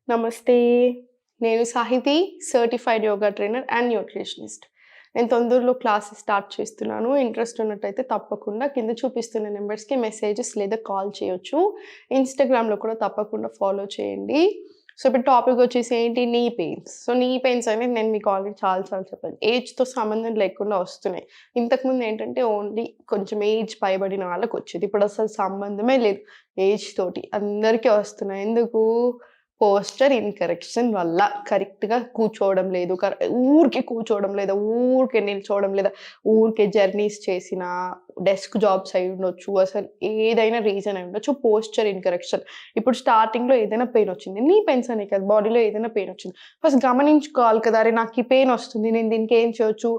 నమస్తే. నేను Sahithi, certified yoga trainer and nutritionist. నేను తొందరలో క్లాసెస్ స్టార్ట్ చేస్తున్నాను. ఇంట్రెస్ట్ ఉన్నట్టయితే తప్పకుండా కింద చూపిస్తున్న నంబర్స్‌కి మెసేజెస్ లేదా కాల్ చేయొచ్చు. ఇన్‌స్టాగ్రామ్‌లో కూడా తప్పకుండా ఫాలో చేయండి. సో, ఇప్పుడు టాపిక్ వచ్చేసి ఏంటి? నీ పెయిన్స్. సో, నీ పెయిన్స్ అనేది నేను మీకు ఆల్రెడీ చాలా సార్లు చెప్పాను. ఏజ్‌తో సంబంధం లేకుండా వస్తున్నాయి. ఇంతకుముందు ఏంటంటే ఓన్లీ కొంచెం ఏజ్ పైబడిన వాళ్ళకొచ్చేది. ఇప్పుడసలు సంబంధమే లేదు ఏజ్ తోటి. అందరికీ వస్తున్నాయి. ఎందుకు? పోస్చర్ ఇన్‌కరెక్షన్ వల్ల. కరెక్ట్‌గా కూర్చోవడం లేదు. ఊరికే కూర్చోవడం లేదా, ఊరికే నిల్చోవడం లేదా, ఊరికే జర్నీస్ చేసినా, డెస్క్ జాబ్స్ అయ్యుండొచ్చు. అసలు ఏదైనా రీజన్ అయ్యుండొచ్చు. పోస్చర్ ఇన్‌కరెక్షన్. ఇప్పుడు స్టార్టింగ్‌లో ఏదైనా పెయినొచ్చింది. నీ పెయిన్స్ అనే కాదు, బాడీలో ఏదైనా పెయినొచ్చింది. ఫస్ట్ గమనించుకోవాలి కదా! అరె! నాకు ఈ పెయినొస్తుంది. నేను దీనికి ఏం చేయొచ్చు?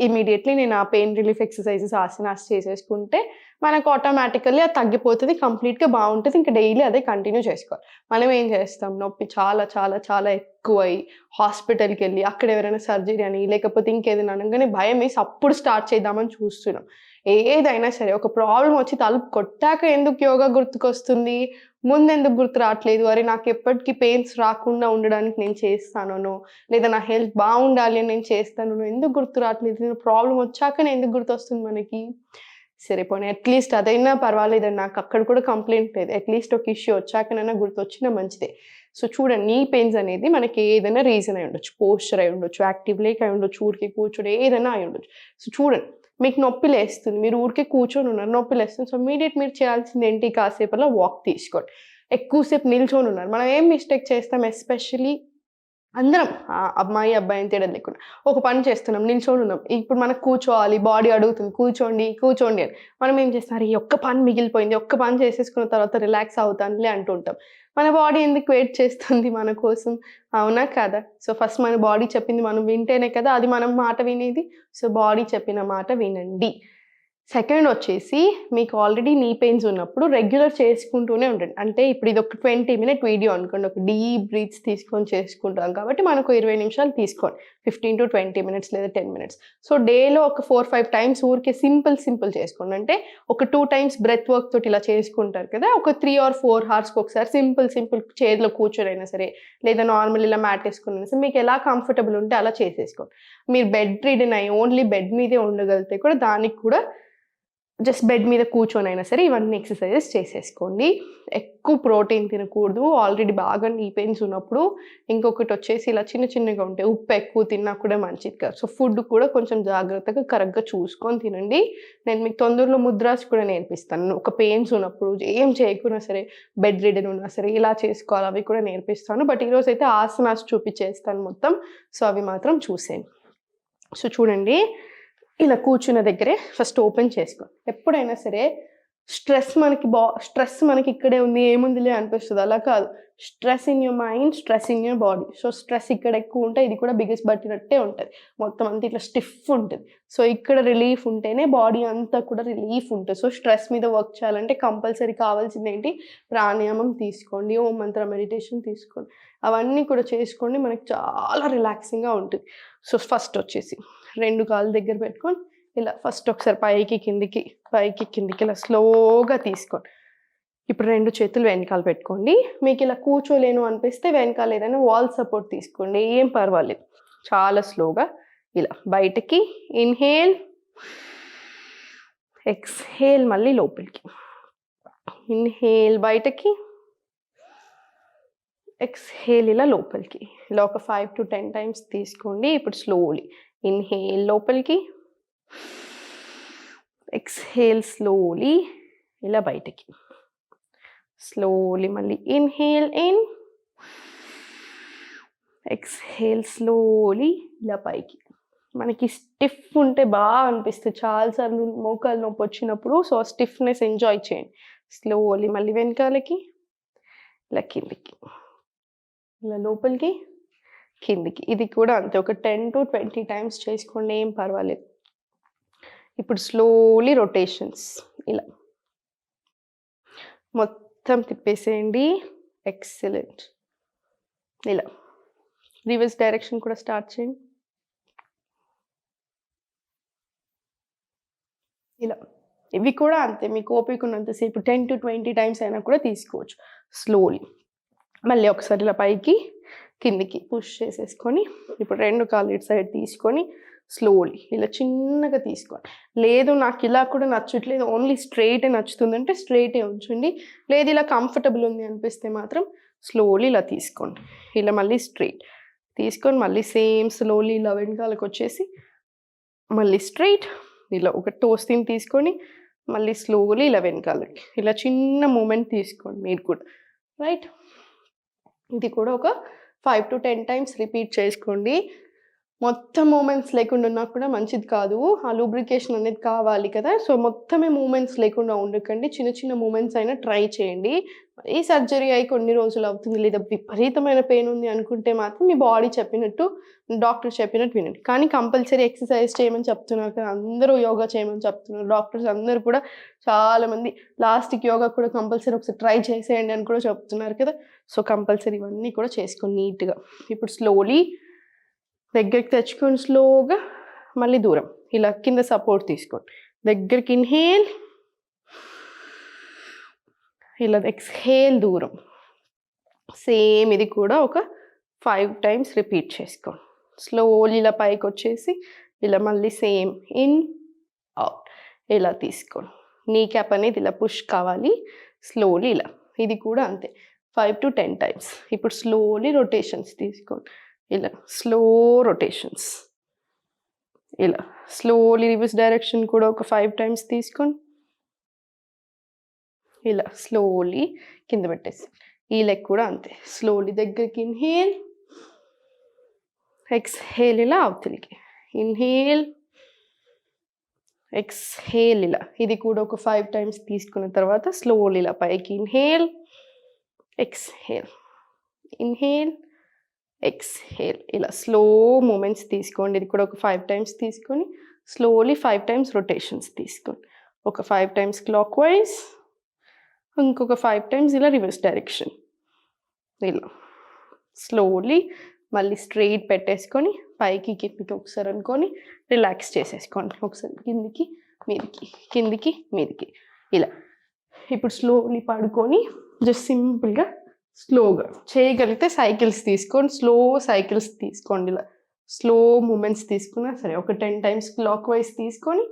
ఇమ్మీడియేట్‌లీ నేను ఆ పెయిన్ రిలీఫ్ ఎక్సర్‌సైజెస్, ఆసనాస్ చేసేసుకుంటే మనకు ఆటోమేటికల్లీ అది తగ్గిపోతది. కంప్లీట్‌గా బావుంటది. ఇంక డైలీ అదే కంటిన్యూ చేసుకోవాలి. మనం ఏం చేస్తాం? నొప్పి చాలా చాలా చాలా ఎక్కువై హాస్పిటల్‌కెళ్ళి అక్కడ ఎవరైనా సర్జరీ అని, లేకపోతే ఇంకేదైనా అనంగానే భయమేసి అప్పుడు స్టార్ట్ చేద్దామని చూస్తున్నాం. ఏదైనా సరే ఒక ప్రాబ్లమ్ వచ్చి తలుపు కొట్టాక ఎందుకు యోగా గుర్తుకొస్తుంది? ముందెందుకు గుర్తు రావట్లేదు? అరె! నాకెప్పటికి పెయిన్స్ రాకుండా ఉండడానికి నేను చేస్తాననో, లేదా నా హెల్త్ బావుండాలి అని నేను చేస్తాననో ఎందుకు గుర్తు రావట్లేదు? ప్రాబ్లమ్ వచ్చాకనే ఎందుకు గుర్తొస్తుంది మనకి? సరే పోనీ అట్‌లీస్ట్ అదైనా పర్వాలేదండి. నాకక్కడ కూడా కంప్లెయింట్ లేదు. అట్‌లీస్ట్ ఒక ఇష్యూ వచ్చాకనైనా గుర్తొచ్చినా మంచిదే. సో, చూడండి నీ పెయిన్స్ అనేది మనకి ఏదైనా రీజన్ అయి ఉండొచ్చు. పోస్చర్ అయి ఉండొచ్చు, యాక్టివ్ లేక అయి ఉండొచ్చు, ఊరికే కూర్చొని ఏదైనా అయి ఉండొచ్చు. సో, చూడండి మీకు నొప్పి లేస్తుంది. మీరు ఊరికే కూర్చొనున్నారు. నొప్పి లేస్తుంది. సో, ఇమ్మీడియేట్ మీరు చేయాల్సిందేంటి? కాసేపలా వాక్ తీసుకోండి. ఎక్కువ సేపు నిల్చొనున్నారు. మనం ఏం మిస్టేక్ చేస్తాం ఎస్పెషల్లీ అందరం అమ్మాయి, అబ్బాయి అని తేడా లేకుండా. ఒక పని చేస్తున్నాం, నిల్చొనున్నాం. ఇప్పుడు మనకు కూర్చోవాలి, బాడీ అడుగుతుంది కూర్చోండి, కూర్చోండి అని. మనం ఏం చేస్తాం, అరే! ఈ ఒక్క పని మిగిలిపోయింది. ఒక్క పని చేసేసుకున్న తర్వాత రిలాక్స్ అవుతానులే అంటుంటాం. మన బాడీ ఎందుకు వెయిట్ చేస్తుంది మన కోసం? అవునా? కాదా? సో, ఫస్ట్ మన బాడీ చెప్పింది మనం వింటేనే కదా అది మనం మాట వినేది. సో, బాడీ చెప్పిన మాట వినండి. సెకండొచ్చేసి మీకు ఆల్రెడీ నీ పెయిన్స్ ఉన్నప్పుడు రెగ్యులర్ చేసుకుంటూనే ఉండండి. అంటే ఇప్పుడు ఇదొక 20 మినిట్ వీడియో అనుకోండి. ఒక డీప్ బ్రీత్స్ తీసుకొని చేసుకుంటాం కాబట్టి మనకు 20 నిమిషాలు తీసుకోండి. 15-20 మినిట్స్ లేదా 10 మినిట్స్. సో, డేలో ఒక 4, 5 టైమ్స్ ఊరికే సింపుల్ చేసుకోండి. అంటే ఒక 2 టైమ్స్ బ్రెత్ వర్క్ తోటి ఇలా చేసుకుంటారు కదా! ఒక 3 ఆర్ 4 హవర్స్‌కొకసారి సింపుల్ చైర్‌లో కూర్చొనైనా సరే, లేదా నార్మల్ ఇలా మ్యాట్ ఏసుకొనైనా సరే, మీకెలా కంఫర్టబుల్ ఉంటే అలా చేసేసుకోండి. మీరు బెడ్ రిడెన్ అయ్యి ఓన్లీ బెడ్ మీదే ఉండగలిగితే కూడా దానికి కూడా జస్ట్ బెడ్ మీద కూర్చొనైనా సరే ఇవన్నీ ఎక్సర్‌సైజెస్ చేసేసుకోండి. ఎక్కువ ప్రోటీన్ తినకూడదు. ఆల్రెడీ బాగా నీ పెయిన్స్ ఉన్నప్పుడు. ఇంకొకటొచ్చేసి ఇలా చిన్నగా ఉంటాయి. ఉప్పు ఎక్కువ తిన్నా కూడా మంచిది కాదు. సో, ఫుడ్ కూడా కొంచెం జాగ్రత్తగా కరెక్ట్‌గా చూసుకొని తినండి. నేను మీకు తొందరలో ముద్రాస్ కూడా నేర్పిస్తాను. ఒక పెయిన్స్ ఉన్నప్పుడు ఏం చేయకున్నా సరే, బెడ్ రిడెన్ ఉన్నా సరే ఇలా చేసుకోవాలి అవి కూడా నేర్పిస్తాను. బట్ ఈరోజైతే ఆసనాస్ చూపిచ్చేస్తాను మొత్తం. సో, అవి మాత్రం చూసేయండి. సో, చూడండి ఇలా కూర్చున్న దగ్గరే ఫస్ట్ ఓపెన్ చేసుకోండి. ఎప్పుడైనా సరే స్ట్రెస్ మనకి ఇక్కడే ఉంది, ఏముందిలే అనిపిస్తది. అలా కాదు. Stress in your mind, stress in your body. So, stress ఇక్కడ ఎక్కువుంటే ఇది కూడా బిగసిపట్టినట్టే ఉంటది. మొత్తం అంతా ఇట్లా స్టిఫ్ ఉంటది. సో, ఇక్కడ రిలీఫ్ ఉంటేనే బాడీ అంతా కూడా రిలీఫ్ ఉంటది. సో, స్ట్రెస్ మీద వర్క్ చేయాలంటే కంపల్సరీ కావాల్సిందేంటి? ప్రాణాయామం తీసుకోండి, ఓం మంత్ర మెడిటేషన్ తీసుకోండి. అవన్నీ కూడా చేసుకోండి. మనకి చాలా రిలాక్సింగ్‌గా ఉంటది. సో, ఫస్టొచ్చేసి 2 కాళ్ళు దగ్గర పెట్టుకొని ఇలా ఫస్ట్ ఒకసారి పైకి కిందికి ఇలా స్లోగా తీసుకోండి. ఇప్పుడు 2 చేతులు వెనకాల పెట్టుకోండి. మీకిలా కూర్చోలేను అనిపిస్తే వెనకాల ఏదైనా వాల్ సపోర్ట్ తీసుకోండి. ఏం పర్వాలేదు. చాలా స్లోగా ఇలా బయటకి ఇన్‌హేల్, ఎక్స్‌హేల్ మళ్ళీ లోపలికి. ఇన్‌హేల్ బయటకి, ఎక్స్‌హేల్ ఇలా లోపలికి. ఇలా ఒక 5-10 టైమ్స్ తీసుకోండి. ఇప్పుడు స్లోలీ ఇన్‌హేల్ లోపలికి, ఎక్స్‌హేల్ స్లోలీ ఇలా బయటకి. స్లోలీ మళ్ళీ ఇన్‌హేల్ ఇన్, ఎక్స్‌హేల్ స్లోలీ ఇలా పైకి. మనకి స్టిఫ్ ఉంటే అనిపిస్తది. చాలా సార్లు మోకాలు నొప్పొచ్చినప్పుడు సో, స్టిఫ్‌నెస్ ఎంజాయ్ చేయండి. స్లోలీ మళ్ళీ వెనకాలకి, ఇలా కిందికి. ఇలా లోపలికి, కిందికి. ఇది కూడా అంతే. ఒక 10-20 టైమ్స్ చేసుకోండి. ఏం పర్వాలేదు. ఇప్పుడు స్లోలీ రొటేషన్స్ ఇలా. మొత్తం తిప్పేసేయండి. ఎక్సలెంట్. ఇలా. రివర్స్ డైరెక్షన్ కూడా స్టార్ట్ చేయండి. ఇలా. ఇవి కూడా అంతే. మీకు ఓపిక ఉన్నంత సేపు 10-20 టైమ్స్ అయినా కూడా తీసుకోవచ్చు. స్లోలీ. మళ్ళీ ఒకసారి ఇలా పైకి కిందికి పుష్ చేసేసుకొని ఇప్పుడు 2 కాళ్ళు ఇటు సైడ్ తీసుకొని స్లోలీ ఇలా చిన్నగా తీసుకోండి. లేదు నాకు ఇలా కూడా నచ్చట్లేదు, ఓన్లీ స్ట్రైటే నచ్చుతుందంటే స్ట్రైటే ఉంచండి. లేదు ఇలా కంఫర్టబుల్ ఉంది అనిపిస్తే మాత్రం స్లోలీ ఇలా తీసుకోండి. ఇలా మళ్ళీ స్ట్రైట్ తీసుకొని మళ్ళీ సేమ్ స్లోలీ ఇలా వెనకాలకు వచ్చేసి మళ్ళీ స్ట్రైట్ ఇలా ఒక టోస్టింగ్ తీసుకొని మళ్ళీ స్లోలీ ఇలా వెనకాలకి ఇలా చిన్న మూమెంట్ తీసుకోండి మీరు కూడా. రైట్, ఇది కూడా ఒక 5 to 10 టైమ్స్ రిపీట్ చేసుకోండి. మొత్తం మూమెంట్స్ లేకుండా ఉన్నా కూడా మంచిది కాదు, ఆ లూబ్రికేషన్ అనేది కావాలి కదా. సో మొత్తమే మూమెంట్స్ లేకుండా ఉండకండి, చిన్న చిన్న మూమెంట్స్ అయినా ట్రై చేయండి. ఈ సర్జరీ అయి కొన్ని రోజులు అవుతుంది, లేదా విపరీతమైన పెయిన్ ఉంది అనుకుంటే మాత్రం మీ బాడీ చెప్పినట్టు, డాక్టర్ చెప్పినట్టు వినండి. కానీ కంపల్సరీ ఎక్సర్సైజ్ చేయమని చెప్తున్నారు కదా, అందరూ యోగా చేయమని చెప్తున్నారు డాక్టర్స్ అందరూ కూడా. చాలామంది లాస్ట్కి యోగా కూడా కంపల్సరీ ఒకసారి ట్రై చేసేయండి అని కూడా చెప్తున్నారు కదా. సో కంపల్సరీ ఇవన్నీ కూడా చేసుకోండి నీట్గా. ఇప్పుడు స్లోలీ దగ్గరికి తెచ్చుకొని స్లోగా మళ్ళీ దూరం ఇలా కింద సపోర్ట్ తీసుకోండి. దగ్గరికి ఇన్హేల్, ఇలా ఎక్స్హేల్ దూరం. సేమ్ ఇది కూడా ఒక 5 టైమ్స్ రిపీట్ చేసుకోండి. స్లోలీ ఇలా పైకి వచ్చేసి ఇలా మళ్ళీ సేమ్ ఇన్ అవుట్ ఇలా తీసుకోండి. నీ క్యాప్ అనేది ఇలా పుష్ కావాలి. స్లోలీ ఇలా, ఇది కూడా అంతే 5 to 10 టైమ్స్. ఇప్పుడు స్లోలీ రొటేషన్స్ తీసుకోండి. ఇలా స్లో రొటేషన్స్, ఇలా స్లోలీ రివర్స్ డైరెక్షన్ కూడా ఒక 5 టైమ్స్ తీసుకోండి. ఇలా స్లోలీ కింద పెట్టేసి ఈ లెగ్ కూడా అంతే. స్లోలీ దగ్గరికి ఇన్హేల్, ఎక్స్హేల్ ఇలా అవతలికి ఇన్హేల్, ఎక్స్హేల్ ఇలా. ఇది కూడా ఒక 5 టైమ్స్ తీసుకున్న తర్వాత స్లోలీ ఇలా పైకి ఇన్హేల్, ఎక్స్హేల్, ఇన్హేల్, ఎక్స్హేల్ ఇలా స్లో మూమెంట్స్ తీసుకోండి. ఇది కూడా ఒక 5 టైమ్స్ తీసుకొని స్లోలీ 5 టైమ్స్ రొటేషన్స్ తీసుకోండి. ఒక 5 టైమ్స్ క్లాక్ వైజ్, ఇంకొక 5 టైమ్స్ ఇలా రివర్స్ డైరెక్షన్. ఇలా స్లోలీ మళ్ళీ స్ట్రెయిట్ పెట్టేసుకొని పైకి కిందికి ఒకసారి అనుకొని రిలాక్స్ చేసేసుకోండి. ఒకసారి కిందికి మీదికి, కిందికి మీదికి ఇలా. ఇప్పుడు స్లోలీ పడుకొని జస్ట్ సింపుల్గా స్లోగా చేయగలిగితే సైకిల్స్ తీసుకోండి, స్లో సైకిల్స్ తీసుకోండి. ఇలా స్లో మూమెంట్స్ తీసుకున్నా సరే ఒక 10 టైమ్స్ క్లాక్ వైజ్ తీసుకొని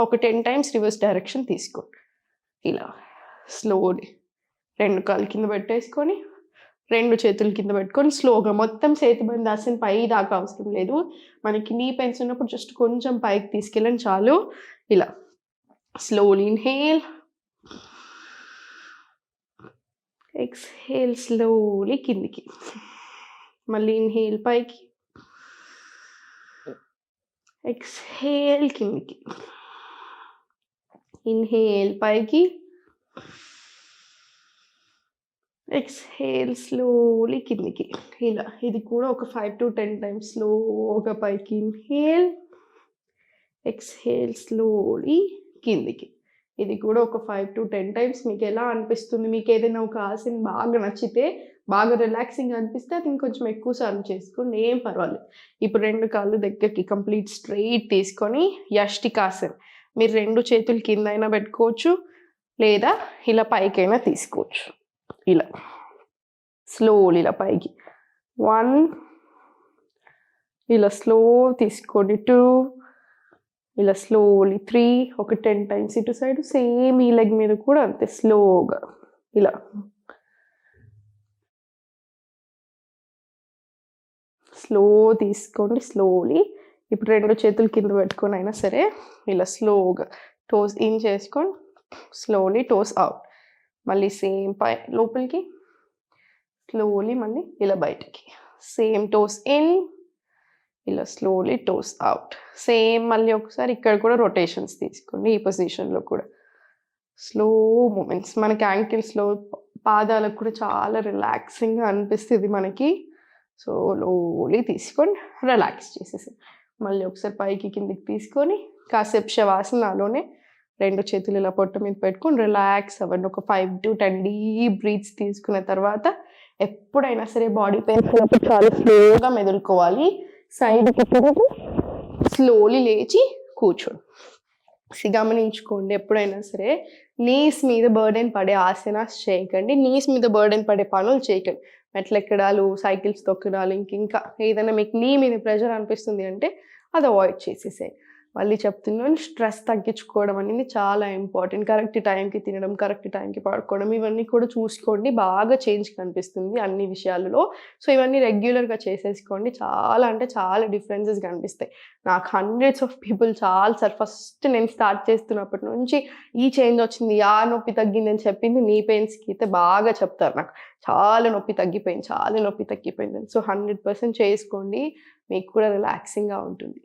ఒక 10 టైమ్స్ రివర్స్ డైరెక్షన్ తీసుకోండి. ఇలా స్లోలీ 2 కాళ్ళు కింద పెట్టేసుకొని 2 చేతులు కింద పెట్టుకొని స్లోగా మొత్తం చేతి బంధాసన పై దాకా అవసరం లేదు. మనకి నీ పెయిన్స్ ఉన్నప్పుడు జస్ట్ కొంచెం పైకి తీసుకెళ్ళండి చాలు. ఇలా స్లోలీ ఇన్హేల్, ఎక్స్హేల్ స్లోలీ కిందికి, మళ్ళీ ఇన్హేల్ పైకి, ఎక్స్హేల్ కిందికి, ఇన్హేల్ పైకి, ఎక్స్హేల్ స్లోలీ కిందికి. ఇలా ఇది కూడా ఒక 5 to 10 టైమ్స్ స్లోగా పైకి ఇన్హేల్, ఎక్స్హేల్ స్లోలీ కిందికి. ఇది కూడా ఒక 5 to 10 టైమ్స్. మీకు ఎలా అనిపిస్తుంది, మీకు ఏదైనా ఒక ఆసన బాగా నచ్చితే, బాగా రిలాక్సింగ్ అనిపిస్తే అది ఇంకొంచెం ఎక్కువ సార్లు చేసుకోండి, ఏం పర్వాలేదు. ఇప్పుడు 2 కాళ్ళు దగ్గరికి కంప్లీట్ స్ట్రెయిట్ తీసుకొని యష్టికాసన్. మీరు 2 చేతులు కింద అయినా పెట్టుకోవచ్చు, లేదా ఇలా పైకైనా తీసుకోవచ్చు. ఇలా స్లోలీ ఇలా పైకి 1, ఇలా స్లో తీసుకోండి 2, ఇలా స్లోలీ 3, ఒక 10 టైమ్స్ ఇటు సైడ్. సేమ్ ఈ లెగ్ మీద కూడా అంతే స్లోగా ఇలా స్లో తీసుకోండి స్లోలీ. ఇప్పుడు 2 చేతులు కింద పెట్టుకొని అయినా సరే ఇలా స్లోగా టోస్ ఇన్ చేసుకొని స్లోలీ టోస్ అవుట్. మళ్ళీ సేమ్ పై లోపలికి స్లోలీ మళ్ళీ ఇలా బయటికి, సేమ్ టోస్ ఇన్, ఇలా స్లోలీ టోస్ అవుట్. సేమ్ మళ్ళీ ఒకసారి ఇక్కడ కూడా రొటేషన్స్ తీసుకోండి, ఈ పొజిషన్లో కూడా స్లో మూమెంట్స్. మనకి యాంకిల్స్లో పాదాలకు కూడా చాలా రిలాక్సింగ్గా అనిపిస్తుంది మనకి. సో లోలీ తీసుకొని రిలాక్స్ చేసేసి మళ్ళీ ఒకసారి పైకి కిందికి తీసుకొని కాసేపు శవాసనలోనే 2 చేతులు ఇలా పొట్ట మీద పెట్టుకొని రిలాక్స్ అవ్వండి. ఒక 5 to 10 డీప్ బ్రీత్స్ తీసుకున్న తర్వాత ఎప్పుడైనా సరే బాడీ పెయిన్ ఉన్నప్పుడు చాలా స్లోగా మెదులుకోవాలి. సైడ్కి స్లోలీ లేచి కూర్చోండి. గమనించుకోండి, ఎప్పుడైనా సరే నీస్ మీద బర్డెన్ పడే ఆసనాస్ చేయకండి, నీస్ మీద బర్డెన్ పడే పనులు చేయకండి. మెట్లెక్కడాలు, సైకిల్స్ తొక్కడాలు ఇంకా ఏదైనా మీకు నీ మీద ప్రెషర్ అనిపిస్తుంది అంటే అది అవాయిడ్ చేసేసేయి. మళ్ళీ చెప్తున్నాను, స్ట్రెస్ తగ్గించుకోవడం అనేది చాలా ఇంపార్టెంట్. కరెక్ట్ టైంకి తినడం, కరెక్ట్ టైంకి పడుకోవడం, ఇవన్నీ కూడా చూసుకోండి. బాగా చేంజ్ కనిపిస్తుంది అన్ని విషయాలలో. సో, ఇవన్నీ రెగ్యులర్‌గా చేసేసుకోండి. చాలా అంటే చాలా డిఫరెన్సెస్ కనిపిస్తాయి. నాకు hundreds of people sir first నేను స్టార్ట్ చేస్తున్నప్పటి నుంచి ఈ చేంజ్ వచ్చింది, ఆ నొప్పి తగ్గిందని చెప్పింది నీ పెయిన్స్‌కి అయితే బాగా చెప్తారు నాకు. చాలా నొప్పి తగ్గిపోయింది, చాలా నొప్పి తగ్గిపోయిందని. సో, 100% చేసుకోండి. మీకు కూడా రిలాక్సింగ్‌గా ఉంటుంది.